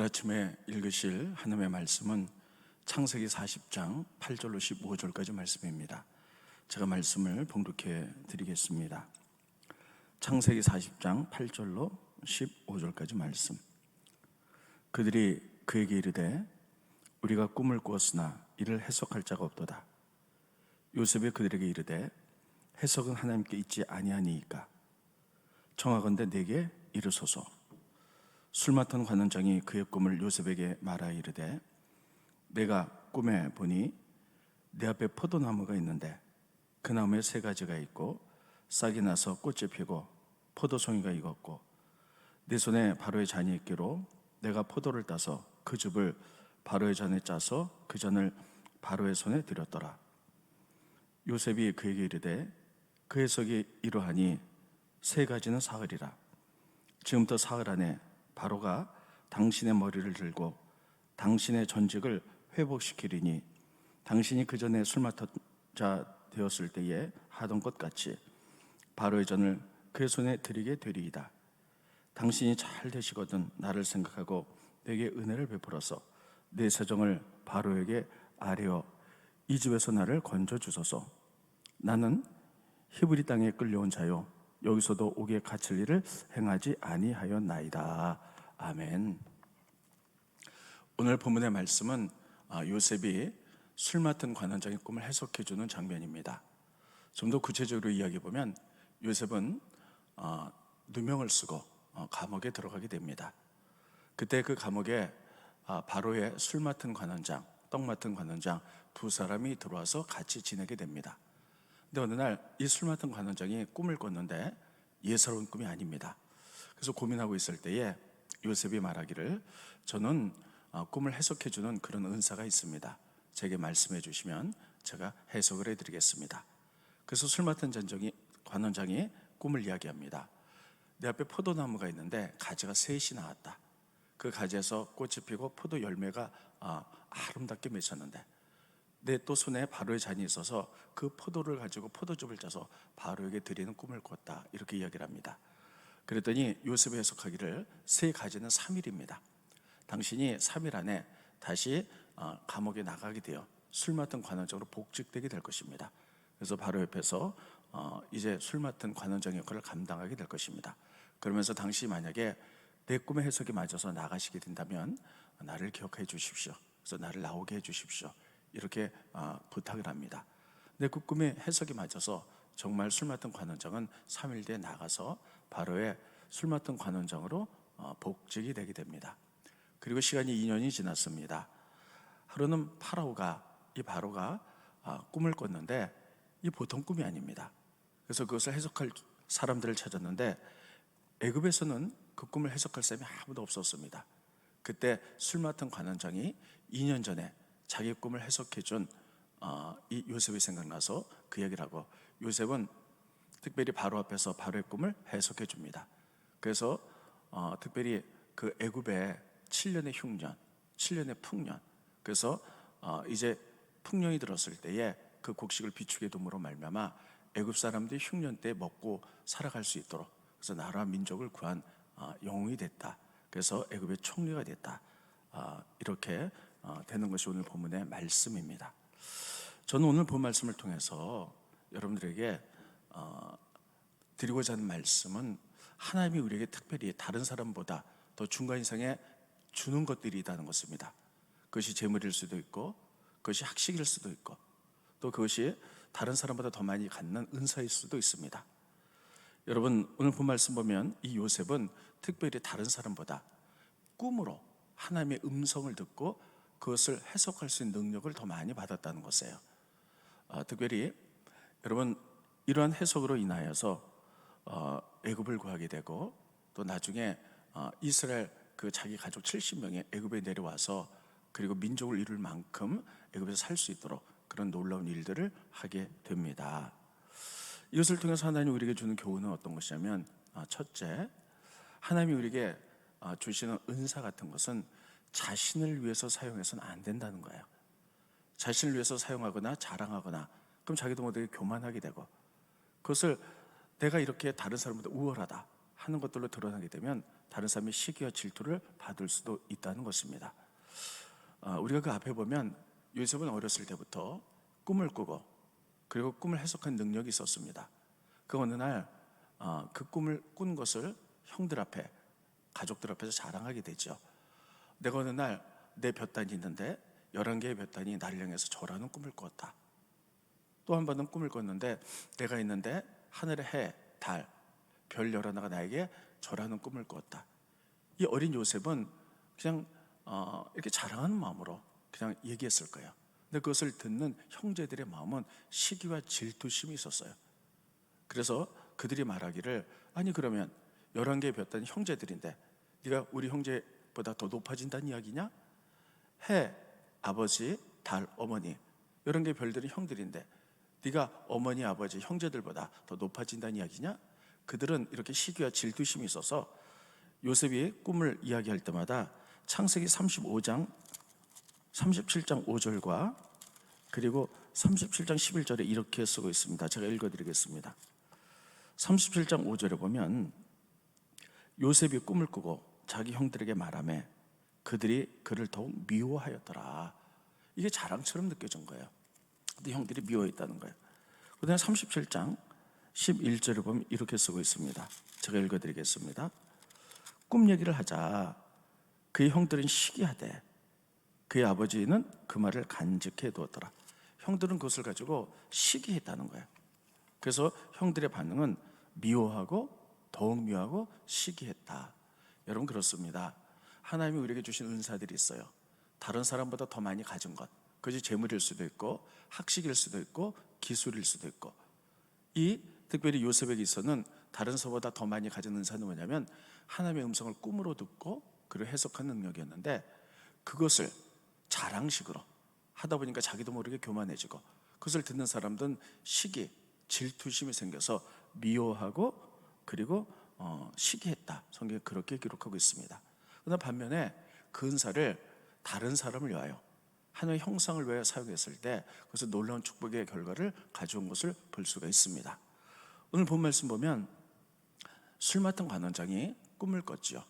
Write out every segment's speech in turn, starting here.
아침에 읽으실 하나님의 말씀은 창세기 40장 8절로 15절까지 말씀입니다. 제가 말씀을 봉독해 드리겠습니다. 창세기 40장 8절로 15절까지 말씀. 그들이 그에게 이르되 우리가 꿈을 꾸었으나 이를 해석할 자가 없도다. 요셉이 그들에게 이르되 해석은 하나님께 있지 아니하니이까 청하건대 내게 이르소서. 술 맡은 관원장이 그의 꿈을 요셉에게 말하여 이르되 내가 꿈에 보니 내 앞에 포도나무가 있는데 그 나무에 세 가지가 있고 싹이 나서 꽃이 피고 포도송이가 익었고 내 손에 바로의 잔이 있기로 내가 포도를 따서 그 즙을 바로의 잔에 짜서 그 잔을 바로의 손에 드렸더라. 요셉이 그에게 이르되 그 해석이 이러하니 세 가지는 사흘이라. 지금부터 사흘 안에 바로가 당신의 머리를 들고 당신의 전직을 회복시키리니 당신이 그 전에 술 맡은 자 되었을 때에 하던 것 같이 바로의 전을 그의 손에 드리게 되리이다. 당신이 잘 되시거든 나를 생각하고 내게 은혜를 베풀어서 내 세정을 바로에게 아뢰어 이 집에서 나를 건져 주소서. 나는 히브리 땅에 끌려온 자요 여기서도 옥에 갇힐 일을 행하지 아니하였나이다. 아멘. 오늘 본문의 말씀은 요셉이 술 맡은 관원장의 꿈을 해석해 주는 장면입니다. 좀 더 구체적으로 이야기해보면 요셉은 누명을 쓰고 감옥에 들어가게 됩니다. 그때 그 감옥에 바로의 술 맡은 관원장, 떡 맡은 관원장 두 사람이 들어와서 같이 지내게 됩니다. 근데 어느 날 이 술 맡은 관원장이 꿈을 꿨는데 예사로운 꿈이 아닙니다. 그래서 고민하고 있을 때에 요셉이 말하기를 저는 꿈을 해석해 주는 그런 은사가 있습니다. 제게 말씀해 주시면 제가 해석을 해드리겠습니다. 그래서 술 맡은 관원장이 꿈을 이야기합니다. 내 앞에 포도나무가 있는데 가지가 셋이 나왔다. 그 가지에서 꽃이 피고 포도 열매가 아름답게 맺혔는데 내 또 손에 바로의 잔이 있어서 그 포도를 가지고 포도즙을 짜서 바로에게 드리는 꿈을 꿨다. 이렇게 이야기를 합니다. 그랬더니 요셉이 해석하기를 세 가지는 3일입니다. 당신이 3일 안에 다시 감옥에 나가게 되어 술 맡은 관원장으로 복직되게 될 것입니다. 그래서 바로 옆에서 이제 술 맡은 관원장 역할을 감당하게 될 것입니다. 그러면서 당신이 만약에 내 꿈의 해석이 맞아서 나가시게 된다면 나를 기억해 주십시오. 그래서 나를 나오게 해 주십시오. 이렇게 부탁을 합니다. 근데 그 꿈의 해석이 맞아서 정말 술 맡은 관원장은 3일 뒤에 나가서 바로의 술 맡은 관원장으로 복직이 되게 됩니다. 그리고 시간이 2년이 지났습니다. 하루는 이 바로가 꿈을 꿨는데 이 보통 꿈이 아닙니다. 그래서 그것을 해석할 사람들을 찾았는데 애굽에서는 그 꿈을 해석할 사람이 아무도 없었습니다. 그때 술 맡은 관원장이 2년 전에 자기 꿈을 해석해 준 이 요셉이 생각나서 그 얘기를 하고 요셉은 특별히 바로 앞에서 바로의 꿈을 해석해 줍니다. 그래서 특별히 그 애굽의 7년의 흉년, 7년의 풍년, 그래서 이제 풍년이 들었을 때에 그 곡식을 비축의 도무로 말미암아 애굽 사람들이 흉년 때 먹고 살아갈 수 있도록 그래서 나라와 민족을 구한 영웅이 됐다. 그래서 애굽의 총리가 됐다. 이렇게 되는 것이 오늘 본문의 말씀입니다. 저는 오늘 본 말씀을 통해서 여러분들에게 드리고자 하는 말씀은 하나님이 우리에게 특별히 다른 사람보다 더 중간 이상의 주는 것들이 있다는 것입니다. 그것이 재물일 수도 있고 그것이 학식일 수도 있고 또 그것이 다른 사람보다 더 많이 갖는 은사일 수도 있습니다. 여러분 오늘 본 말씀 보면 이 요셉은 특별히 다른 사람보다 꿈으로 하나님의 음성을 듣고 그것을 해석할 수 있는 능력을 더 많이 받았다는 것이에요. 특별히 여러분 이러한 해석으로 인하여서 애굽을 구하게 되고 또 나중에 이스라엘 그 자기 가족 70명이 애굽에 내려와서 그리고 민족을 이룰 만큼 애굽에서 살 수 있도록 그런 놀라운 일들을 하게 됩니다. 이것을 통해서 하나님이 우리에게 주는 교훈은 어떤 것이냐면 첫째, 하나님이 우리에게 주시는 은사 같은 것은 자신을 위해서 사용해서는 안 된다는 거예요. 자신을 위해서 사용하거나 자랑하거나 그럼 자기도 모르게 교만하게 되고 그것을 내가 이렇게 다른 사람보다 우월하다 하는 것들로 드러나게 되면 다른 사람의 시기와 질투를 받을 수도 있다는 것입니다. 우리가 그 앞에 보면 요셉은 어렸을 때부터 꿈을 꾸고 그리고 꿈을 해석한 능력이 있었습니다. 그 어느 날 그 꿈을 꾼 것을 형들 앞에, 가족들 앞에서 자랑하게 되죠. 내가 어느 날 내 볕단이 있는데 11개의 볕단이 나를 향해서 절하는 꿈을 꾸었다. 또 한 번은 꿈을 꿨는데 내가 있는데 하늘의 해, 달, 별 11하나가 나에게 절하는 꿈을 꾸었다. 이 어린 요셉은 그냥 이렇게 자랑하는 마음으로 그냥 얘기했을 거예요. 근데 그것을 듣는 형제들의 마음은 시기와 질투심이 있었어요. 그래서 그들이 말하기를, 아니 그러면 11개의 볕단이 형제들인데 네가 우리 형제보다 더 높아진다는 이야기냐? 해, 아버지, 달, 어머니 11개의 별들이 형들인데 네가 어머니, 아버지, 형제들보다 더 높아진다는 이야기냐? 그들은 이렇게 시기와 질투심이 있어서 요셉이 꿈을 이야기할 때마다 창세기 35장 37장 5절과 그리고 37장 11절에 이렇게 쓰고 있습니다. 제가 읽어드리겠습니다. 37장 5절에 보면 요셉이 꿈을 꾸고 자기 형들에게 말하며 그들이 그를 더욱 미워하였더라. 이게 자랑처럼 느껴진 거예요. 근데 형들이 미워했다는 거예요. 그 다음에 37장 11절에 보면 이렇게 쓰고 있습니다. 제가 읽어드리겠습니다. 꿈 얘기를 하자 그의 형들은 시기하되 그의 아버지는 그 말을 간직해 두었더라. 형들은 그것을 가지고 시기했다는 거예요. 그래서 형들의 반응은 미워하고 더욱 미워하고 시기했다. 여러분 그렇습니다. 하나님이 우리에게 주신 은사들이 있어요. 다른 사람보다 더 많이 가진 것, 그것이 재물일 수도 있고 학식일 수도 있고 기술일 수도 있고, 이 특별히 요셉에게 있어서는 다른 사람보다 더 많이 가진 은사는 뭐냐면 하나님의 음성을 꿈으로 듣고 그리고 해석하는 능력이었는데, 그것을 자랑식으로 하다 보니까 자기도 모르게 교만해지고 그것을 듣는 사람들은 시기, 질투심이 생겨서 미워하고 그리고 시기했다. 성경에 그렇게 기록하고 있습니다. 그러나 반면에 그 은사를 다른 사람을 위하여 하나님의 형상을 위하여 사용했을 때 그것은 놀라운 축복의 결과를 가져온 것을 볼 수가 있습니다. 오늘 본 말씀 보면 술 맡은 관원장이 꿈을 꿨지요.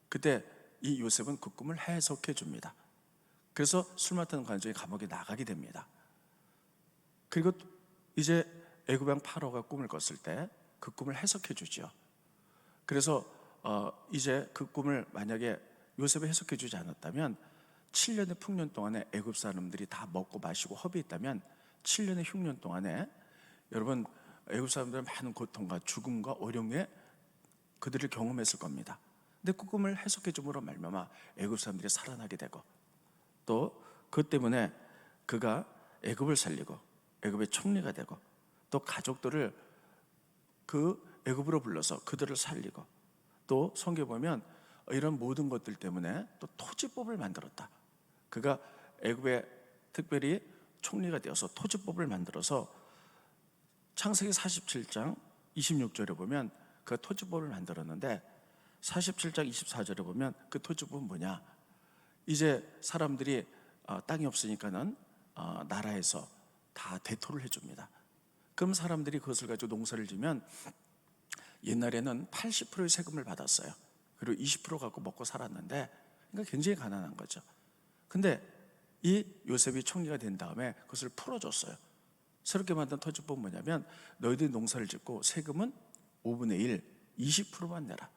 그때 이 요셉은 그 꿈을 해석해 줍니다. 그래서 술 맡은 관원장이 감옥에 나가게 됩니다. 그리고 이제 애굽 왕 파로가 꿈을 꿨을 때 그 꿈을 해석해 주죠. 그래서 이제 그 꿈을 만약에 요셉이 해석해 주지 않았다면 7년의 풍년 동안에 애굽 사람들이 다 먹고 마시고 허비했다면 7년의 흉년 동안에 여러분 애굽 사람들은 많은 고통과 죽음과 어려움에 그들을 경험했을 겁니다. 근데 그 꿈을 해석해 줌으로 말미암아 애굽 사람들이 살아나게 되고, 또 그것 때문에 그가 애굽을 살리고 애굽의 총리가 되고, 또 가족들을 그 애굽으로 불러서 그들을 살리고, 또 성경에 보면 이런 모든 것들 때문에 또 토지법을 만들었다. 그가 애굽의 특별히 총리가 되어서 토지법을 만들어서 창세기 47장 26절에 보면 그 토지법을 만들었는데 47장 24절에 보면 그 토지법은 뭐냐? 이제 사람들이 땅이 없으니까는 나라에서 다 대토를 해줍니다. 그럼 사람들이 그것을 가지고 농사를 지면 옛날에는 80%의 세금을 받았어요. 그리고 20% 갖고 먹고 살았는데, 그러니까 굉장히 가난한 거죠. 근데 이 요셉이 총리가 된 다음에 그것을 풀어줬어요. 새롭게 만든 토지법은 뭐냐면 너희들이 농사를 짓고 세금은 5분의 1, 20%만 내라.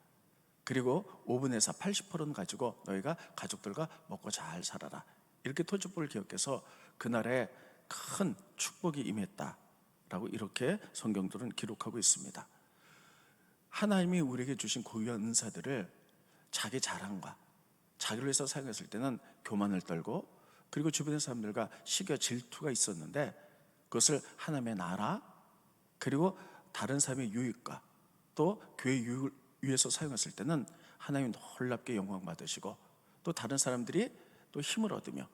그리고 5분의 4, 80%는 가지고 너희가 가족들과 먹고 잘 살아라. 이렇게 토지법을 기억해서 그 나라에 큰 축복이 임했다라고 이렇게 성경들은 기록하고 있습니다. 하나님이 우리에게 주신 고유한 은사들을 자기 자랑과 자기를 위해서 사용했을 때는 교만을 떨고, 그리고 주변의 사람들과 시기와 질투가 있었는데 그것을 하나님의 나라 그리고 다른 사람의 유익과 또 교회의 유익을 위해서 사용했을 때는 하나님이 놀랍게 영광 받으시고, 또 다른 사람들이 또 힘을 얻으며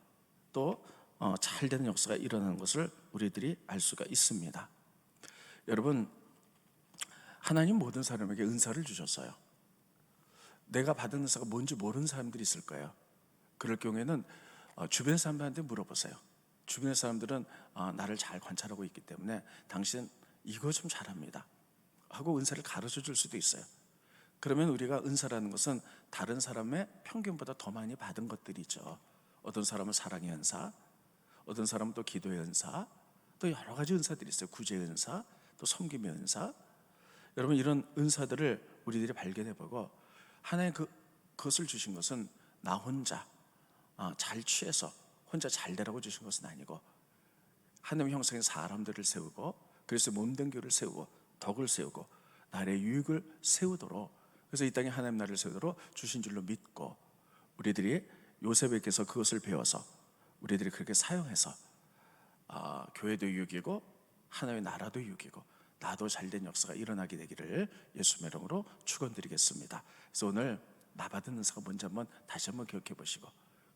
또 잘되는 역사가 일어나는 것을 우리들이 알 수가 있습니다. 여러분, 하나님 모든 사람에게 은사를 주셨어요. 내가 받은 은사가 뭔지 모르는 사람들이 있을 거예요. 그럴 경우에는 주변 사람들한테 물어보세요. 주변의 사람들은 나를 잘 관찰하고 있기 때문에 당신 이거 좀 잘합니다 하고 은사를 가르쳐 줄 수도 있어요. 그러면 우리가 은사라는 것은 다른 사람의 평균보다 더 많이 받은 것들이죠. 어떤 사람은 사랑의 은사, 어떤 사람은 또 기도의 은사, 또 여러 가지 은사들이 있어요. 구제의 은사, 또 섬김의 은사. 여러분, 이런 은사들을 우리들이 발견해보고 하나님 그것을 주신 것은 나 혼자 잘 취해서 혼자 잘 되라고 주신 것은 아니고, 하나님 형상의 사람들을 세우고 그래서 몸된 교를 세우고 덕을 세우고 나라의 유익을 세우도록, 그래서 이 땅에 하나님 나라를 세우도록 주신 줄로 믿고, 우리들이 요셉에게서 그것을 배워서 우리들이 그렇게 사용해서 교회도 유익이고 하나님의 나라도 유익이고 나도 잘된 역사가 일어나게 되기를 예수의 이름으로 축원드리겠습니다. 그래서 오늘 나 받은 은사가 뭔지 다시 한번 기억해 보시고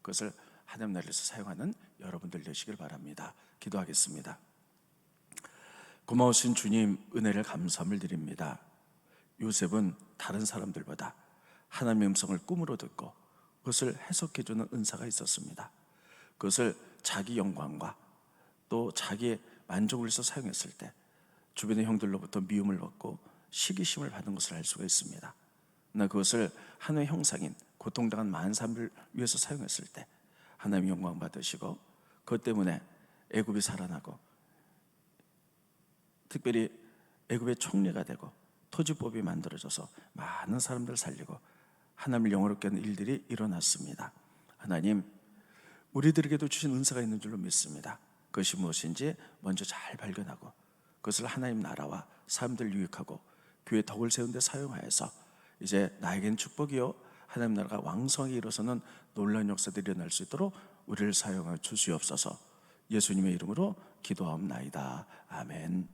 그것을 하나님 나라에서 사용하는 여러분들 되시길 바랍니다. 기도하겠습니다. 고마우신 주님, 은혜를 감사함을 드립니다. 요셉은 다른 사람들보다 하나님의 음성을 꿈으로 듣고 그것을 해석해주는 은사가 있었습니다. 그것을 자기 영광과 또 자기의 만족을 위해서 사용했을 때 주변의 형들로부터 미움을 받고 시기심을 받은 것을 알 수가 있습니다. 그러나 그것을 하나님의 형상인 고통당한 많은 사람을 위해서 사용했을 때 하나님의 영광 받으시고, 그것 때문에 애굽이 살아나고 특별히 애굽의 총리가 되고 토지법이 만들어져서 많은 사람들을 살리고 하나님을 영화롭게 하는 일들이 일어났습니다. 하나님, 우리들에게도 주신 은사가 있는 줄로 믿습니다. 그것이 무엇인지 먼저 잘 발견하고 그것을 하나님 나라와 사람들 유익하고 교회 덕을 세운 데 사용하여서 이제 나에겐 축복이요 하나님 나라가 왕성하게 일어서는 놀라운 역사들이 일어날 수 있도록 우리를 사용하여 주시옵소서. 예수님의 이름으로 기도하옵나이다. 아멘.